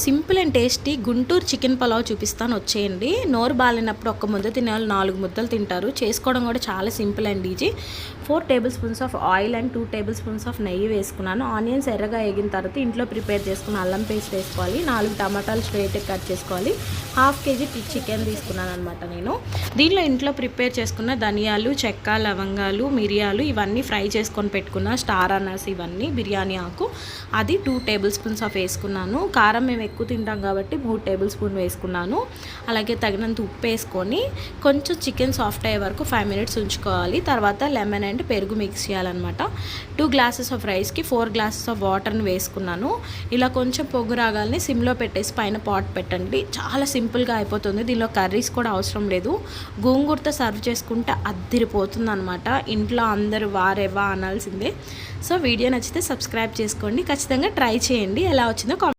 Simple and tasty Guntur chicken pulao చూపిస్తాను, వచ్చేయండి. నోరు బాగాలేనప్పుడు ఒక్క ముద్ద తినేవాళ్ళు 4 ముద్దలు తింటారు. చేసుకోవడం కూడా చాలా simple and easy. 4 table spoons of oil and 2 table spoons of నెయ్యి వేసుకున్నాను. ఆనియన్స్ ఎర్రగా వేగిన తర్వాత ఇంట్లో ప్రిపేర్ చేసుకున్న అల్లం పేస్ట్ వేసుకోవాలి. 4 టమాటాలు స్ట్రైట్గా కట్ చేసుకోవాలి. 1/2 కేజీ చికెన్ తీసుకున్నాను అనమాట నేను. దీనిలో ఇంట్లో ప్రిపేర్ చేసుకున్న ధనియాలు, చెక్క, లవంగాలు, మిరియాలు ఇవన్నీ ఫ్రై చేసుకొని పెట్టుకున్న స్టార్ అనాస్, ఇవన్నీ బిర్యానీ ఆకు, అది 2 టేబుల్ స్పూన్స్ ఆఫ్ వేసుకున్నాను. కారం మేము ఎక్కువ తింటాం కాబట్టి 3 టేబుల్ స్పూన్ వేసుకున్నాను. అలాగే తగినంత ఉప్పు వేసుకొని కొంచెం చికెన్ సాఫ్ట్ అయ్యే వరకు 5 మినిట్స్ ఉంచుకోవాలి. తర్వాత లెమన్ అండ్ పెరుగు మిక్స్ చేయాలన్నమాట. 2 గ్లాసెస్ ఆఫ్ రైస్కి 4 గ్లాసెస్ ఆఫ్ వాటర్ని వేసుకున్నాను. ఇలా కొంచెం పొగ్గు రాగాలని సిమ్లో పెట్టేసి పైన పాట్ పెట్టండి. చాలా సింపుల్గా అయిపోతుంది. దీనిలో కర్రీస్ కూడా అవసరం లేదు. గోంగూరతో సర్వ్ చేసుకుంటే అద్దిరిపోతుంది అనమాట. ఇంట్లో అందరూ వారేవా అనాల్సిందే. సో వీడియో నచ్చితే సబ్స్క్రైబ్ చేసుకోండి. ఖచ్చితంగా ట్రై చేయండి. ఎలా వచ్చిందో